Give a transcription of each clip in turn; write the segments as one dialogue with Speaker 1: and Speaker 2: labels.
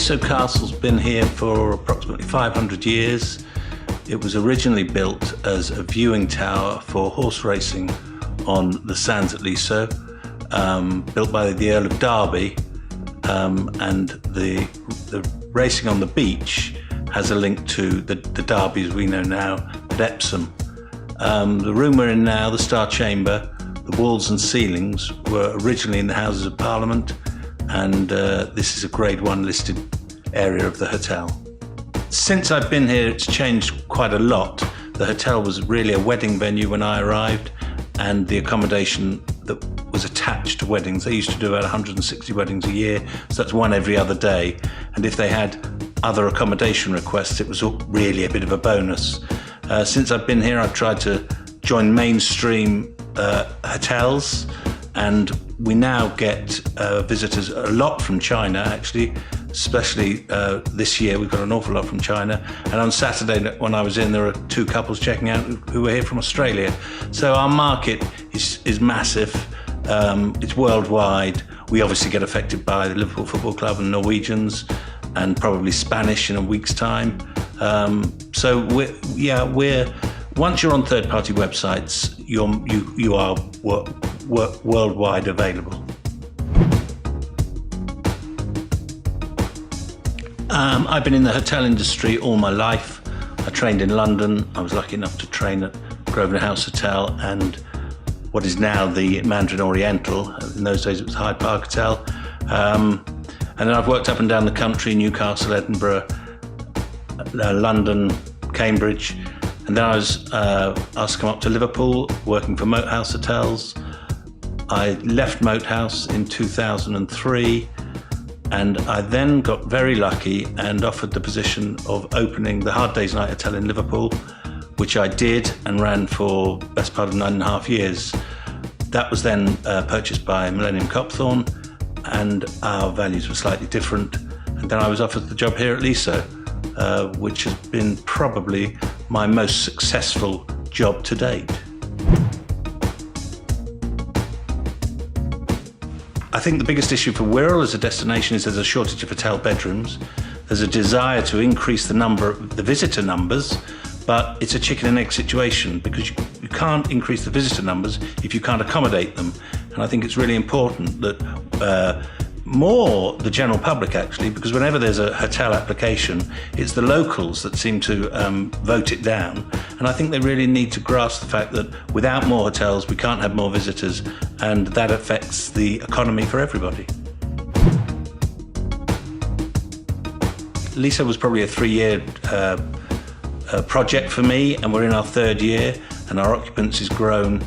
Speaker 1: Leasowe Castle's been here for approximately 500 years. It was originally built as a viewing tower for horse racing on the sands at Leasowe, built by the Earl of Derby, and the racing on the beach has a link to the Derby as we know now at Epsom. The room we're in now, the Star Chamber, the walls and ceilings were originally in the Houses of Parliament, and this is a Grade 1 listed area of the hotel. Since I've been here, it's changed quite a lot. The hotel was really a wedding venue when I arrived, and the accommodation that was attached to weddings. They used to do about 160 weddings a year, so that's one every other day. And if they had other accommodation requests, it was really a bit of a bonus. Since I've been here, I've tried to join mainstream hotels, and we now get visitors a lot from China, actually, especially this year. We've got an awful lot from China. And on Saturday, when I was in, there were two couples checking out who were here from Australia. So our market is massive. It's worldwide. We obviously get affected by the Liverpool Football Club and Norwegians, and probably Spanish in a week's time. So once you're on third-party websites, you are worldwide available. I've been in the hotel industry all my life. I trained in London. I was lucky enough to train at Grosvenor House Hotel and what is now the Mandarin Oriental. In those days it was Hyde Park Hotel. And then I've worked up and down the country, Newcastle, Edinburgh, London, Cambridge. And then I was asked to come up to Liverpool, working for Moat House Hotels. I left Moat House in 2003, and I then got very lucky and offered the position of opening the Hard Day's Night Hotel in Liverpool, which I did and ran for the best part of 9.5 years. That was then purchased by Millennium Copthorne, and our values were slightly different. And then I was offered the job here at Leasowe, which has been probably my most successful job to date. I think the biggest issue for Wirral as a destination is there's a shortage of hotel bedrooms. There's a desire to increase the visitor numbers, but it's a chicken and egg situation because you can't increase the visitor numbers if you can't accommodate them. And I think it's really important that more the general public actually, because whenever there's a hotel application, it's the locals that seem to vote it down. And I think they really need to grasp the fact that without more hotels, we can't have more visitors, and that affects the economy for everybody. Leasowe was probably a 3-year project for me, and we're in our 3rd year, and our occupancy's grown.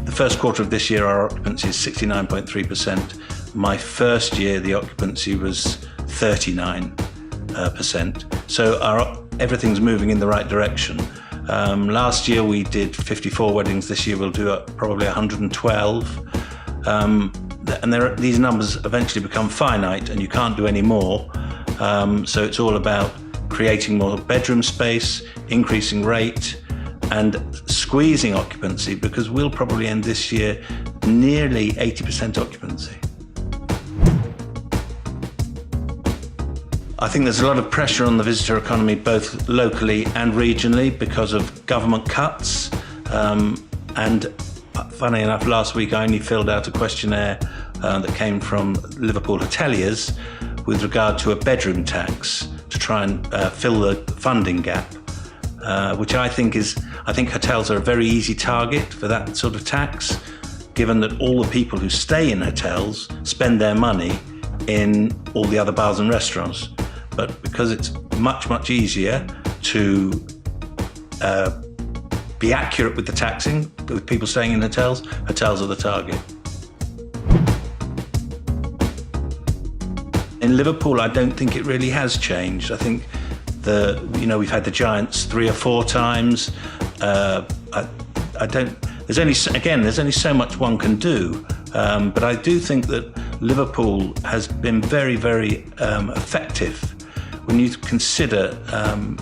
Speaker 1: The first quarter of this year, our occupancy is 69.3%. My first year, the occupancy was 39%. So everything's moving in the right direction. Last year we did 54 weddings. This year we'll do probably 112. And these numbers eventually become finite, and you can't do any more. So it's all about creating more bedroom space, increasing rate, and squeezing occupancy, because we'll probably end this year nearly 80% occupancy. I think there's a lot of pressure on the visitor economy, both locally and regionally, because of government cuts. And funny enough, last week I only filled out a questionnaire that came from Liverpool hoteliers with regard to a bedroom tax to try and fill the funding gap, which I think hotels are a very easy target for that sort of tax, given that all the people who stay in hotels spend their money in all the other bars and restaurants. But because it's much, much easier to be accurate with the taxing, with people staying in hotels, hotels are the target. In Liverpool, I don't think it really has changed. I think we've had the Giants 3 or 4 times. There's only so much one can do. But I do think that Liverpool has been very, very effective. When you consider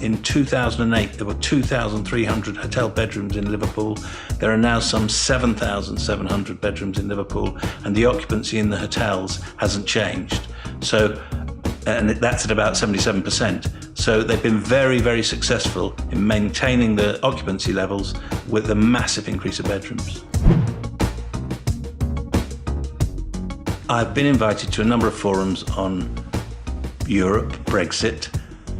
Speaker 1: in 2008 there were 2,300 hotel bedrooms in Liverpool. There are now some 7,700 bedrooms in Liverpool, and the occupancy in the hotels hasn't changed. So and that's at about 77%. So they've been very, very successful in maintaining the occupancy levels with a massive increase of bedrooms. I've been invited to a number of forums on Europe, Brexit,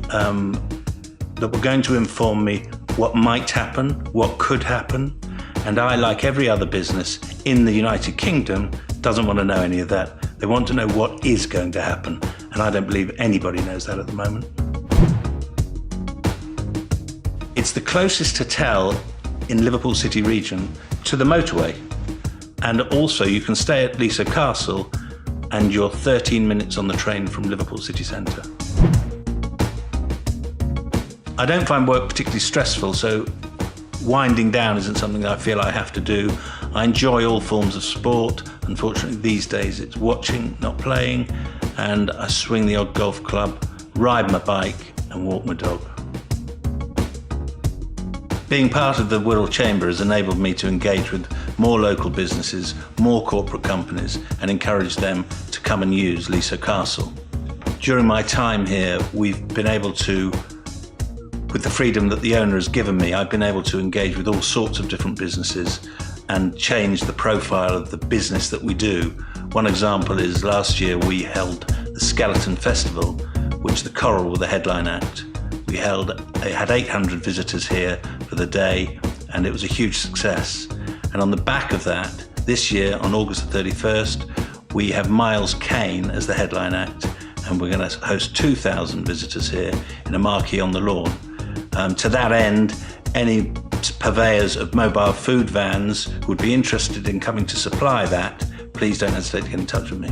Speaker 1: that were going to inform me what might happen, what could happen, and I, like every other business in the United Kingdom, doesn't want to know any of that. They want to know what is going to happen, and I don't believe anybody knows that at the moment. It's the closest hotel in Liverpool City region to the motorway, and also you can stay at Leasowe Castle and you're 13 minutes on the train from Liverpool city centre. I don't find work particularly stressful, so winding down isn't something that I feel I have to do. I enjoy all forms of sport. Unfortunately, these days it's watching, not playing, and I swing the odd golf club, ride my bike and walk my dog. Being part of the Wirral Chamber has enabled me to engage with more local businesses, more corporate companies, and encourage them to come and use Leasowe Castle. During my time here, we've been able to, with the freedom that the owner has given me, I've been able to engage with all sorts of different businesses and change the profile of the business that we do. One example is last year we held the Skeleton Festival, which the Coral were the headline act. It had 800 visitors here for the day, and it was a huge success. And on the back of that, this year on August the 31st, we have Miles Kane as the headline act, and we're going to host 2,000 visitors here in a marquee on the lawn. To that end, any purveyors of mobile food vans who would be interested in coming to supply that, please don't hesitate to get in touch with me.